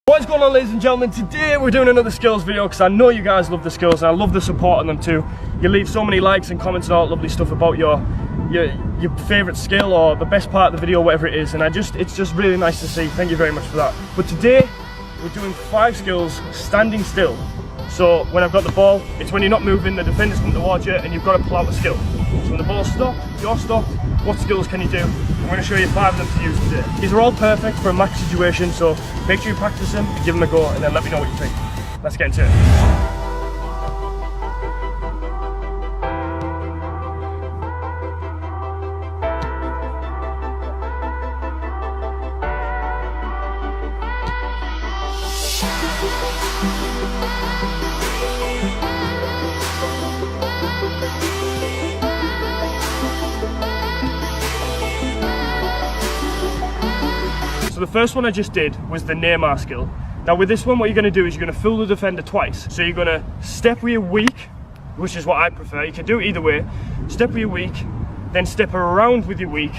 What is going on, ladies and gentlemen? Today we're doing another skills video because I know you guys love the skills and I love the support on them too. You leave so many likes and comments and all that lovely stuff about your favourite skill or the best part of the video, whatever it is, and it's just really nice to see. Thank you very much for that. But today we're doing 5 skills standing still. So when I've got the ball, it's when you're not moving, the defender's coming towards you and you've got to pull out a skill. So when the ball's stopped, you're stopped, what skills can you do? I'm going to show you 5 of them to use today. These are all perfect for a match situation, so make sure you practice them, give them a go, and then let me know what you think. Let's get into it. So the first one I just did was the Neymar skill. Now with this one, what you're going to do is you're going to fool the defender twice. So you're going to step with your weak, which is what I prefer. You can do it either way. Step with your weak, then step around with your weak,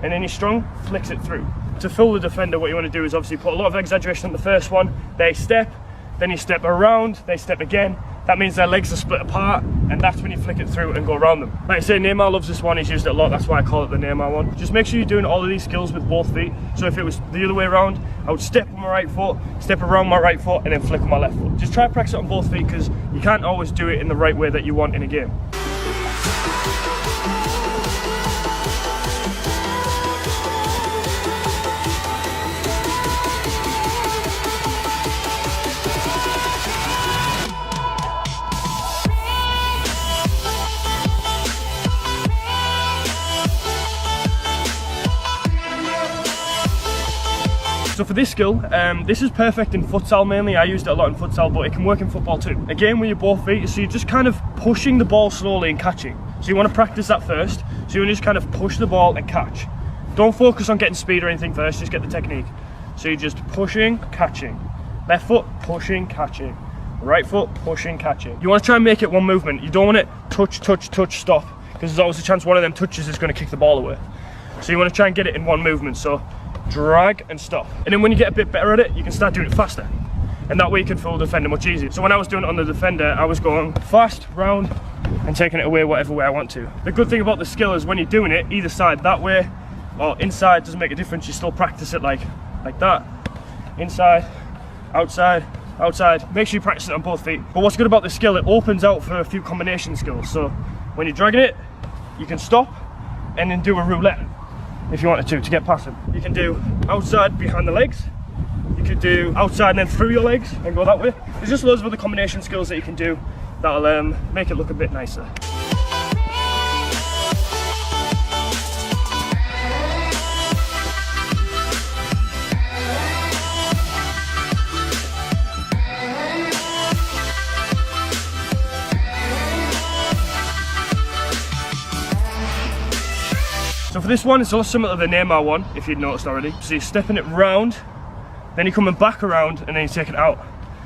and then your strong flicks it through. To fool the defender, what you want to do is obviously put a lot of exaggeration on the first one. They step, then you step around, they step again. That means their legs are split apart, and that's when you flick it through and go around them. Like I say, Neymar loves this one, he's used it a lot, that's why I call it the Neymar one. Just make sure you're doing all of these skills with both feet. So if it was the other way around, I would step with my right foot, step around my right foot, and then flick with my left foot. Just try to practice it on both feet, because you can't always do it in the right way that you want in a game. So for this skill, this is perfect in futsal mainly. I used it a lot in futsal, but it can work in football too. Again, with your both feet, so you're just kind of pushing the ball slowly and catching. So you want to practice that first. So you want to just kind of push the ball and catch. Don't focus on getting speed or anything first, just get the technique. So you're just pushing, catching. Left foot, pushing, catching. Right foot, pushing, catching. You want to try and make it one movement. You don't want it touch, touch, touch, stop, because there's always a chance one of them touches is going to kick the ball away. So you want to try and get it in one movement. So drag and stop, and then when you get a bit better at it, you can start doing it faster, and that way you can fool the defender much easier. So when I was doing it on the defender, I was going fast, round, and taking it away whatever way I want to. The good thing about the skill is when you're doing it either side, that way or inside, doesn't make a difference. You still practice it like that, inside, outside, outside. Make sure you practice it on both feet. But what's good about this skill, it opens out for a few combination skills. So when you're dragging it, you can stop and then do a roulette. If you wanted to get past him, you can do outside behind the legs, you could do outside and then through your legs and go that way. There's just loads of other combination skills that you can do that'll make it look a bit nicer. So for this one, it's also similar to the Neymar one, if you'd noticed already. So you're stepping it round, then you're coming back around, and then you're taking it out.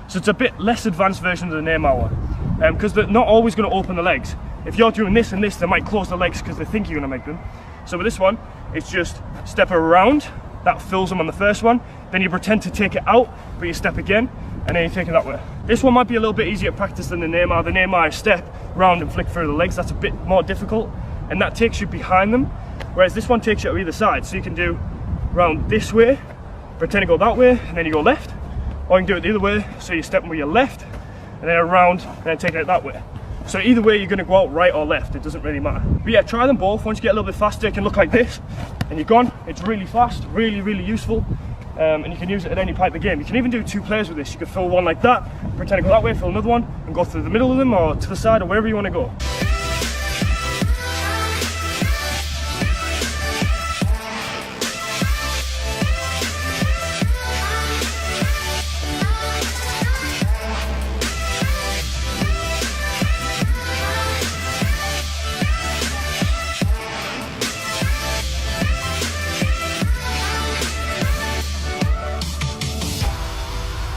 So it's a bit less advanced version of the Neymar one, because they're not always going to open the legs. If you're doing this and this, they might close the legs because they think you're going to make them. So with this one, it's just step around, that fills them on the first one, then you pretend to take it out, but you step again, and then you take it that way. This one might be a little bit easier to practice than the Neymar. The Neymar is step, round, and flick through the legs. That's a bit more difficult, and that takes you behind them. Whereas this one takes you to either side, so you can do round this way, pretend to go that way, and then you go left, or you can do it the other way, so you're stepping with your left, and then around, and then taking it that way. So either way, you're going to go out right or left, it doesn't really matter. But yeah, try them both. Once you get a little bit faster, it can look like this, and you're gone. It's really fast, really, really useful, and you can use it at any part of the game. You can even do 2 players with this. You could fill one like that, pretend to go that way, fill another one, and go through the middle of them, or to the side, or wherever you want to go.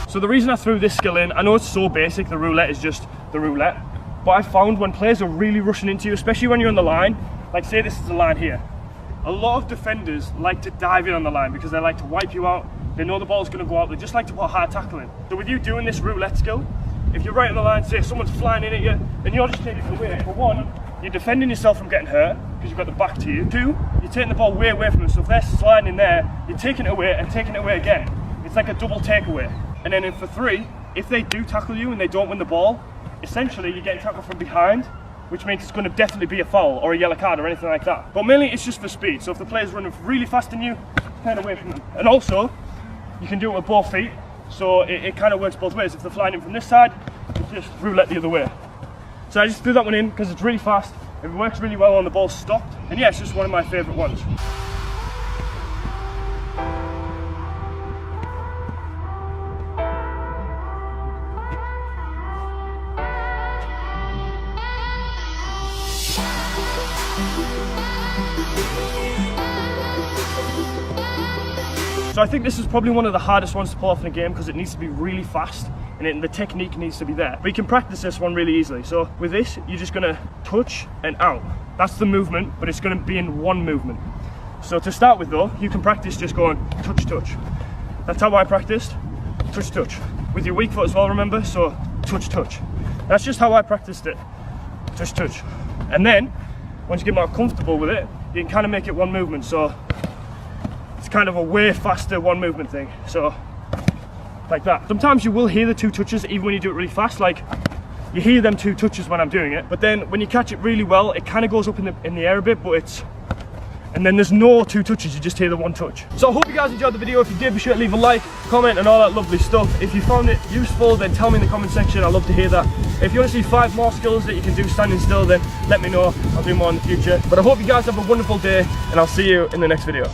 So the reason I threw this skill in, I know it's so basic, the roulette is just the roulette, but I found when players are really rushing into you, especially when you're on the line, like say this is the line here, a lot of defenders like to dive in on the line because they like to wipe you out, They know the ball's going to go out. They just like to put hard tackle in. So with you doing this roulette skill, if you're right on the line, say someone's flying in at you, then you're just taking it away. For one, you're defending yourself from getting hurt because you've got the back to you. Two, you're taking the ball way away from them. So if they're sliding in there, you're taking it away and taking it away again. It's like a double takeaway. And then for three, if they do tackle you and they don't win the ball, essentially you're getting tackled from behind, which means it's going to definitely be a foul or a yellow card or anything like that. But mainly it's just for speed. So if the player's running really fast than you, turn away from them. And also, you can do it with both feet. So it kind of works both ways. If they're flying in from this side, you just roulette the other way. So I just threw that one in because it's really fast. It works really well when the ball's stopped. And yeah, it's just one of my favourite ones. So I think this is probably one of the hardest ones to pull off in a game because it needs to be really fast and the technique needs to be there. But you can practice this one really easily. So with this, you're just gonna touch and out. That's the movement, but it's gonna be in one movement. So to start with though, you can practice just going touch, touch. That's how I practiced, touch, touch. With your weak foot as well, remember? So touch, touch. That's just how I practiced it, touch, touch. And then, once you get more comfortable with it, you can kind of make it one movement. So it's kind of a way faster one movement thing. So like that. Sometimes you will hear the two touches even when you do it really fast. Like you hear them two touches when I'm doing it, but then when you catch it really well, it kind of goes up in the air a bit, but it's, and then there's no two touches, you just hear the one touch. So I hope you guys enjoyed the video. If you did, be sure to leave a like, comment and all that lovely stuff. If you found it useful, then tell me in the comment section. I'd love to hear that. If you want to see 5 more skills that you can do standing still, then let me know. I'll do more in the future. But I hope you guys have a wonderful day and I'll see you in the next video.